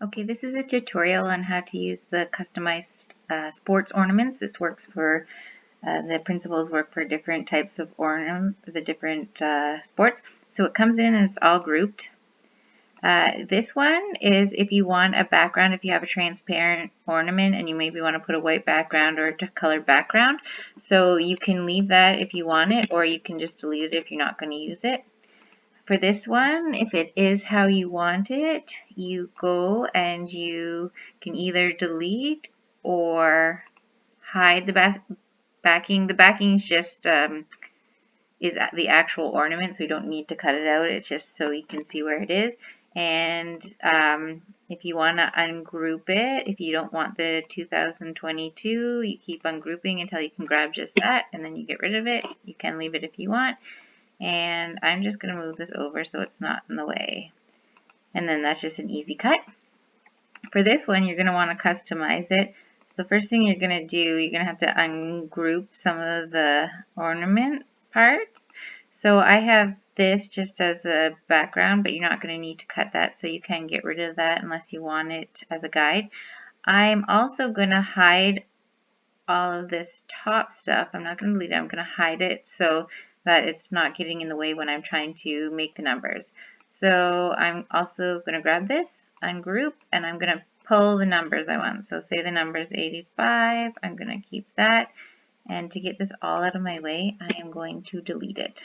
Okay, this is a tutorial on how to use the customized sports ornaments. This works for, the principles work for different types of the different sports. So it comes in and it's all grouped. This one is if you want a background, if you have a transparent ornament and you maybe want to put a white background or a colored background. So you can leave that if you want it, or you can just delete it if you're not going to use it. For this one, if it is how you want it, you go and you can either delete or hide the backing. The backing is just is the actual ornament, so you don't need to cut it out. It's just so you can see where it is. And if you want to ungroup it, if you don't want the 2022, you keep ungrouping until you can grab just that, and then you get rid of it. You can leave it if you want. And I'm just going to move this over so it's not in the way. And then that's just an easy cut. For this one, you're going to want to customize it. So the first thing you're going to do, you're going to have to ungroup some of the ornament parts. So I have this just as a background, but you're not going to need to cut that, so you can get rid of that unless you want it as a guide. I'm also going to hide all of this top stuff. I'm not going to delete it, I'm going to hide it so that it's not getting in the way when I'm trying to make the numbers. So I'm also going to grab this, ungroup, and I'm going to pull the numbers I want. So say the number is 85, I'm going to keep that. And to get this all out of my way, I am going to delete it.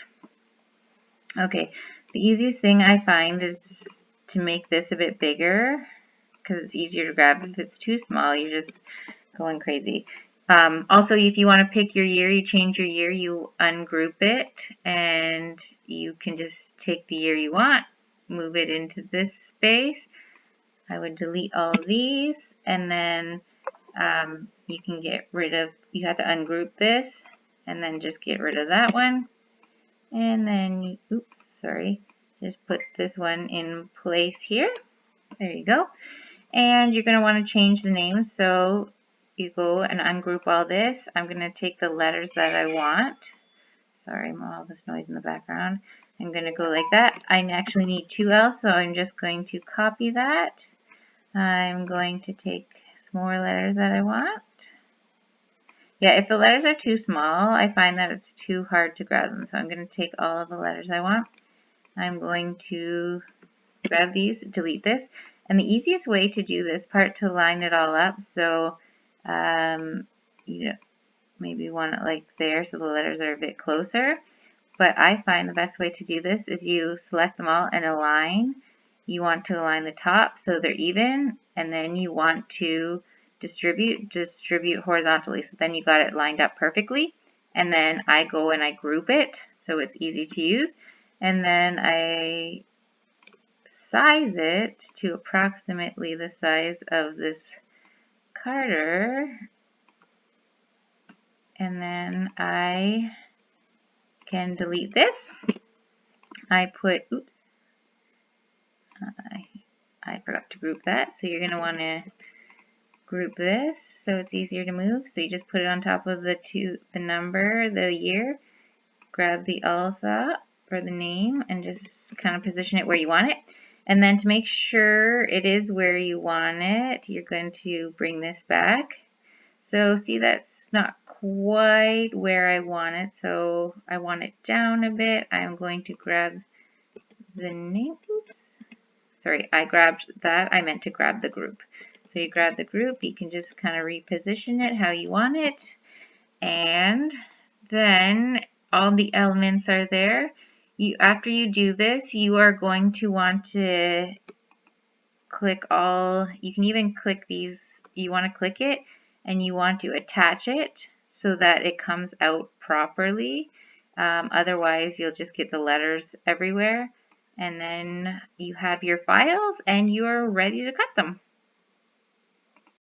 Okay, the easiest thing I find is to make this a bit bigger because it's easier to grab. If it's too small, you're just going crazy. Also, if you want to pick your year, you change your year, you ungroup it, and you can just take the year you want, move it into this space. I would delete all of these, and then you can get rid of, you have to ungroup this, and then just get rid of that one. And then, oops, sorry, just put this one in place here. There you go. And you're going to want to change the names, so you go and ungroup all this. I'm going to take the letters that I want. Sorry, all this noise in the background. I'm going to go like that. I actually need 2L, so I'm just going to copy that. I'm going to take some more letters that I want. Yeah, if the letters are too small, I find that it's too hard to grab them. So I'm going to take all of the letters I want. I'm going to grab these, delete this. And the easiest way to do this part to line it all up, so you maybe want it like there so the letters are a bit closer. But I find the best way to do this is you select them all and align. You want to align the top so they're even, and then you want to distribute horizontally. So then you got it lined up perfectly. And then I go and I group it so it's easy to use. And then I size it to approximately the size of this Carter, and then I can delete this. I put, oops, I forgot to group that, so you're going to want to group this so it's easier to move. So you just put it on top of the number, the year, grab the alpha or the name, and just kind of position it where you want it. And then to make sure it is where you want it, you're going to bring this back. So see, that's not quite where I want it, so I want it down a bit. I'm going to grab the name. Oops. Sorry, I grabbed that. I meant to grab the group. So you grab the group, you can just kind of reposition it how you want it. And then all the elements are there. After you do this, you are going to want to click all, you can even click these, you want to click it and you want to attach it so that it comes out properly. Otherwise, you'll just get the letters everywhere. And then you have your files and you're ready to cut them.